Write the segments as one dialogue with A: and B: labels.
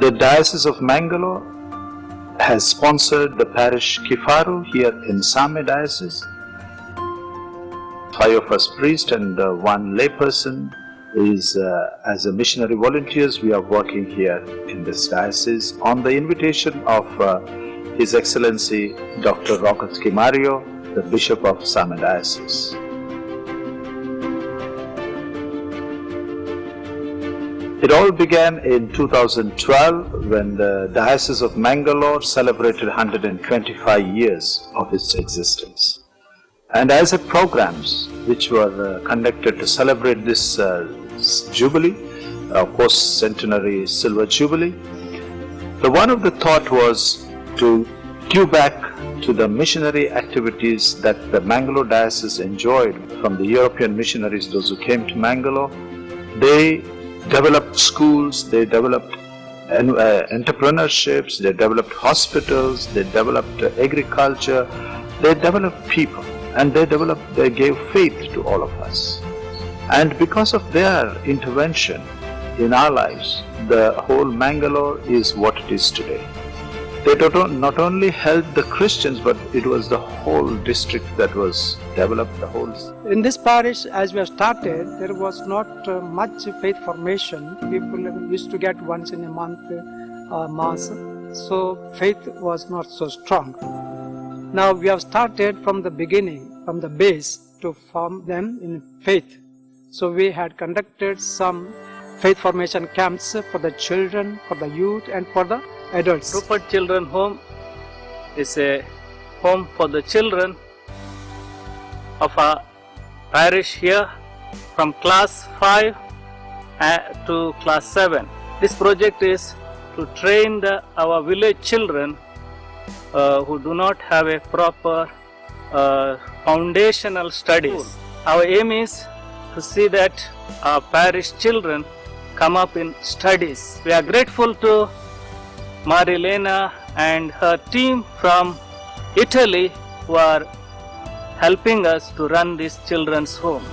A: The Diocese of Mangalore has sponsored the parish Kifaru here in Same Diocese. 5 of us priests and 1 layperson is as a missionary volunteers. We are working here in this diocese on the invitation of His Excellency Dr. Rockets Mario, the Bishop of Same Diocese. It all began in 2012 when the Diocese of Mangalore celebrated 125 years of its existence. And as a programs which were conducted to celebrate this Jubilee, of course centenary silver Jubilee, one of the thought was to give back to the missionary activities that the Mangalore Diocese enjoyed from the European missionaries, those who came to Mangalore. They developed schools, they developed entrepreneurships, they developed hospitals, they developed agriculture, they developed people, and they gave faith to all of us. And because of their intervention in our lives, the whole Mangalore is what it is today. They not only helped the Christians, but it was the whole district that was developed, the whole.
B: In this parish, as we have started, there was not much faith formation. People used to get once in a month mass, so faith was not so strong. Now we have started from the beginning, from the base, to form them in faith. So we had conducted some faith formation camps for the children, for the youth, and for the adults.
C: Rupert Children Home is a home for the children of our parish here from class 5 to class 7. This project is to train our village children who do not have a proper foundational studies. Our aim is to see that our parish children come up in studies. We are grateful to Marilena and her team from Italy who are helping us to run this children's home.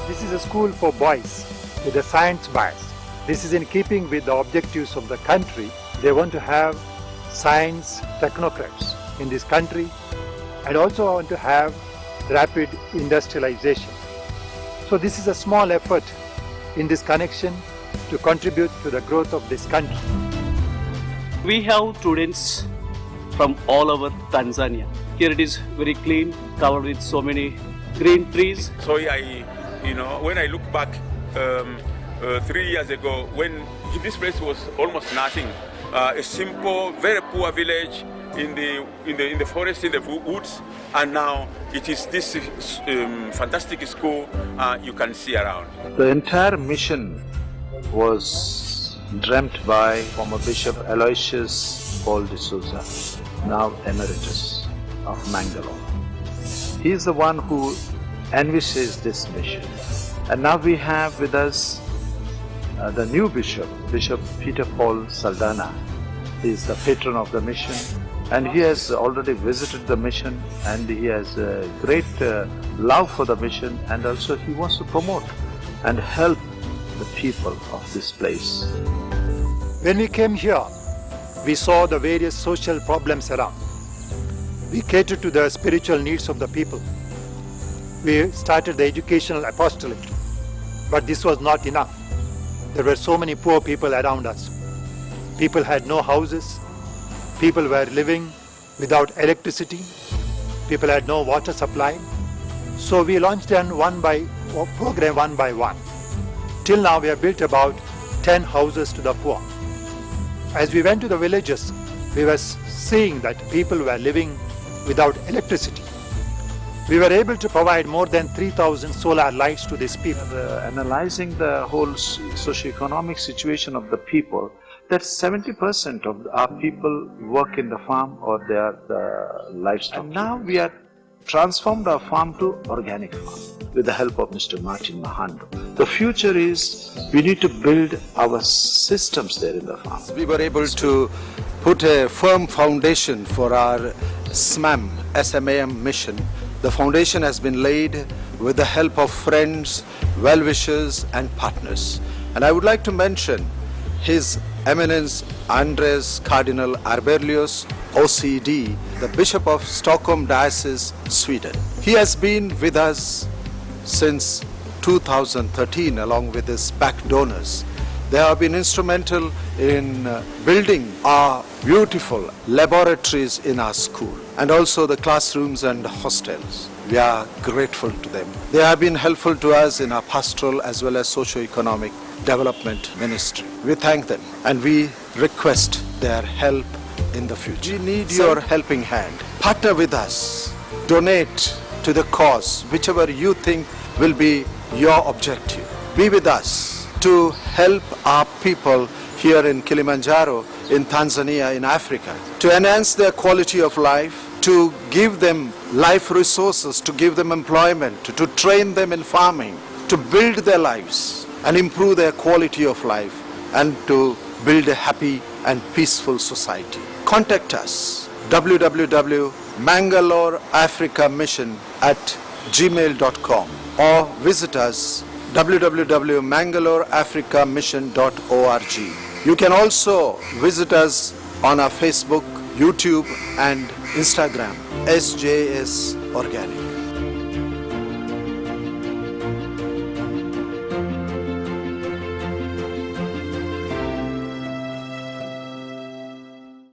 D: This is a school for boys with a science bias. This is in keeping with the objectives of the country. They want to have science technocrats in this country and also want to have rapid industrialization. So this is a small effort in this connection to contribute to the growth of this country.
E: We have students from all over Tanzania. Here it is very clean, covered with so many green trees.
F: So when I look back 3 years ago, when this place was almost nothing, a simple, very poor village in the forest, in the woods, and now it is this fantastic school you can see around.
A: The entire mission was dreamt by former Bishop Aloysius Paul de Souza, now emeritus of Mangalore. He is the one who envisaged this mission. And now we have with us the new bishop, Bishop Peter Paul Saldana. He is the patron of the mission, and he has already visited the mission, and he has a great love for the mission, and also he wants to promote and help the people of this place.
D: When we came here, we saw the various social problems around. We catered to the spiritual needs of the people. We started the educational apostolate, but this was not enough. There were so many poor people around us. People had no houses. People were living without electricity. People had no water supply. So we launched a program one by one. Till now we have built about 10 houses to the poor. As we went to the villages, we were seeing that people were living without electricity. We were able to provide more than 3,000 solar lights to these people.
A: Analyzing the whole socio-economic situation of the people, that 70% of our people work in the farm or they are the livestock. And now we are transformed our farm to organic farm with the help of Mr. Martin Mahando. The future is we need to build our systems there in the farm.
G: We were able to put a firm foundation for our SMAM mission. The foundation has been laid with the help of friends, well-wishers and partners. And I would like to mention His Eminence Andres Cardinal Arberlius, OCD, the Bishop of Stockholm Diocese, Sweden. He has been with us since 2013 along with his back donors. They have been instrumental in building our beautiful laboratories in our school and also the classrooms and hostels. We are grateful to them. They have been helpful to us in our pastoral as well as socio-economic development ministry. We thank them and we request their help in the future. We need your helping hand. Partner with us. Donate to the cause, whichever you think will be your objective. Be with us to help our people here in Kilimanjaro, in Tanzania, in Africa, to enhance their quality of life, to give them life resources, to give them employment, to train them in farming, to build their lives and improve their quality of life, and to build a happy and peaceful society. Contact us, www.mangaloreafricamission@gmail.com, or visit us www.mangaloreafricamission.org. You can also visit us on our Facebook, YouTube and Instagram, SJS Organic.